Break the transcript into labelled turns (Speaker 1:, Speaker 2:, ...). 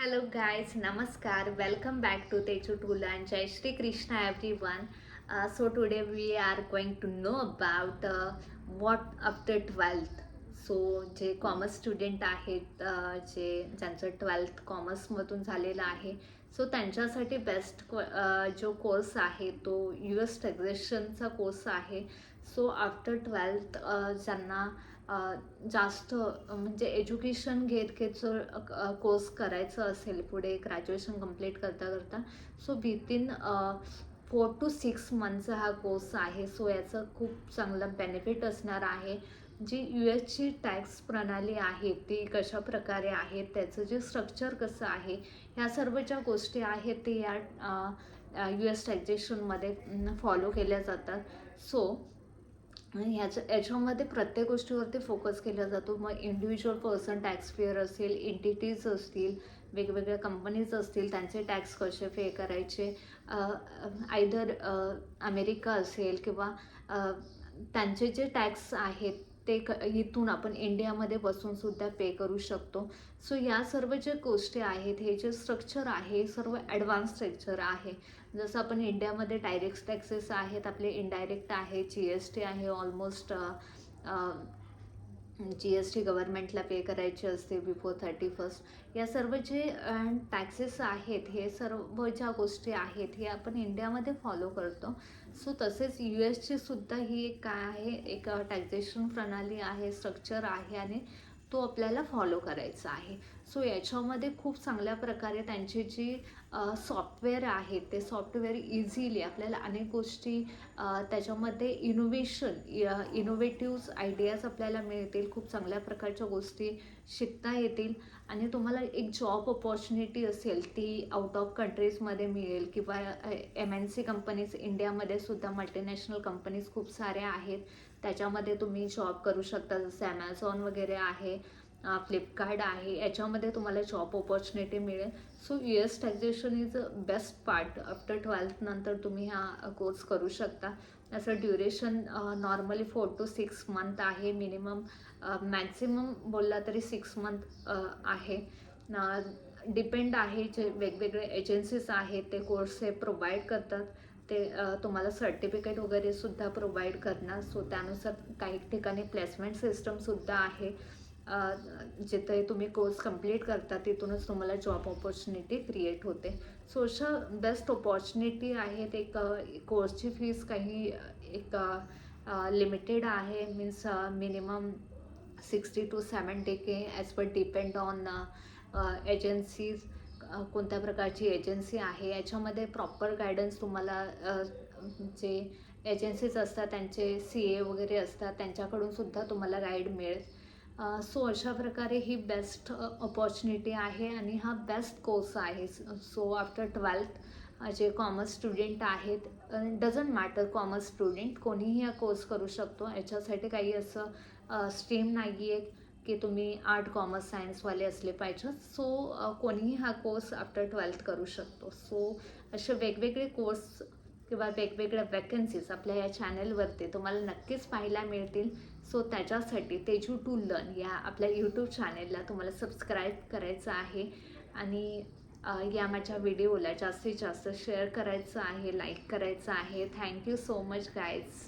Speaker 1: Hello guys, Namaskar. Welcome back to Teju Tool and Jai Shri Krishna everyone. So today we are going to know about what after 12th. So जे commerce student आहेत ज्यांचं 12th कॉमर्समधून झालेलं आहे so त्यांच्यासाठी best जो course आहे तो US टॅक्झेशनचा course आहे. सो आफ्टर 12th ज्यांना जास्त म्हणजे एज्युकेशन घेत जर कोर्स करायचं असेल पुढे ग्रॅज्युएशन कंप्लीट करता करता सो विथिन 4 to 6 मंथचा हा कोर्स आहे. सो याचं खूप चांगलं बेनिफिट असणार आहे. जी US ची टॅक्स प्रणाली आहे ती कशा प्रकारे आहे, त्याचं जे स्ट्रक्चर कसं आहे, ह्या सर्व ज्या गोष्टी आहेत ते या US टॅक्झेशनमध्ये फॉलो केल्या जातात. सो याच्यामध्ये प्रत्येक गोष्टीवरती फोकस केला जातो. मग इंडिव्हिज्युअल पर्सन टॅक्स पेअर असेल, एंटिटीज असतील, वेगवेगळ्या कंपनीज असतील, त्यांचे टॅक्स कसे पे करायचे, आयदर अमेरिका असेल किंवा त्यांचे जे टॅक्स आहेत ते इथून आपण इंडियामध्ये बसूनसुद्धा पे करू शकतो. सो या सर्व ज्या गोष्टी आहेत, हे जे स्ट्रक्चर आहे सर्व ॲडव्हान्स स्ट्रक्चर आहे. जसं आपण इंडियामध्ये डायरेक्ट टॅक्सेस आहेत, आपले इनडायरेक्ट आहे, GST आहे, ऑलमोस्ट GST गव्हर्नमेंटला पे करायचे असते बिफोर 31st. या सर्व जे टॅक्सेस आहेत, हे सर्व ज्या गोष्टी आहेत हे आपण इंडियामध्ये फॉलो करतो. सो तसेच USची सुद्धा ही एक काय आहे, एक टॅक्झेशन प्रणाली आहे, स्ट्रक्चर आहे आणि तो आपल्याला फॉलो करायचा आहे. सो याच्यामध्ये खूप चांगल्या प्रकारे त्यांची जी सॉफ्टवेअर आहेत ते सॉफ्टवेअर इझिली आपल्याला अनेक गोष्टी त्याच्यामध्ये इनोव्हेटिव्ह आयडियाज आपल्याला मिळतील, खूप चांगल्या प्रकारच्या गोष्टी शिकता येतील आणि तुम्हाला एक जॉब अपॉर्च्युनिटी असेल ती आउट ऑफ कंट्रीजमध्ये मिळेल किंवा MNC कंपनीज इंडियामध्ये सुद्धा मल्टीनॅशनल कंपनीज खूप साऱ्या आहेत, त्याच्यामध्ये तुम्ही जॉब करू शकता. जसे ॲमेझॉन वगैरे आहे, फ्लिपकार्ट आहे, याच्यामध्ये तुम्हाला जॉब अपॉर्च्युनिटी मिळेल. So US taxation is a best part. After 12th नंतर तुम्ही हा कोर्स करू शकता. असं ड्युरेशन नॉर्मली 4 to 6 मंथ आहे. मिनिमम मॅक्झिमम बोलला तरी 6 मंथ आहे. डिपेंड आहे जे वेगवेगळे एजन्सीज आहेत ते कोर्स हे प्रोव्हाइड करतात, ते तुम्हाला सर्टिफिकेट वगैरे सुद्धा प्रोव्हाइड करणार. सो त्यानुसार काही ठिकाणी प्लेसमेंट सिस्टमसुद्धा आहे, जिथे तुम्ही कोर्स कंप्लीट करता तिथूनच तुम्हाला जॉब ऑपॉर्च्युनिटी क्रिएट होते. सो अशा बेस्ट ऑपॉर्च्युनिटी आहेत. एक कोर्सची फीस काही एक लिमिटेड आहे, means minimum 60 to 70K as per depend on agencies, कोणत्या प्रकारची एजन्सी आहे. याच्यामध्ये प्रॉपर गायडन्स तुम्हाला जे एजन्सीज असतात त्यांचे CA वगैरे असतात त्यांच्याकडून सुद्धा तुम्हाला गाईड मिळेल. सो अशा प्रकारे ही बेस्ट अपॉर्च्युनिटी आहे आणि हा बेस्ट कोर्स आहे. सो आफ्टर 12th जे कॉमर्स स्टुडंट आहेत, डझंट मॅटर कॉमर्स स्टुडंट, कोणीही हा कोर्स करू शकतो. याच्यासाठी काही असं स्ट्रीम नाही आहे की तुम्ही आर्ट, कॉमर्स, सायन्सवाले असले पाहिजेत. सो कोणीही हा कोर्स आफ्टर 12th करू शकतो. सो असे वेगवेगळे कोर्स किंवा वेगवेगळ्या वॅकन्सीज आपल्या या चॅनलवरती तुम्हाला नक्कीच पाहायला मिळतील. सो त्याच्यासाठी तेजू टू लर्न या आपल्या यूट्यूब चॅनेलला तुम्हाला सबस्क्राईब करायचं आहे आणि या माझ्या व्हिडिओला जास्तीत जास्त शेअर करायचं आहे, लाईक करायचं आहे. Thank you so much guys.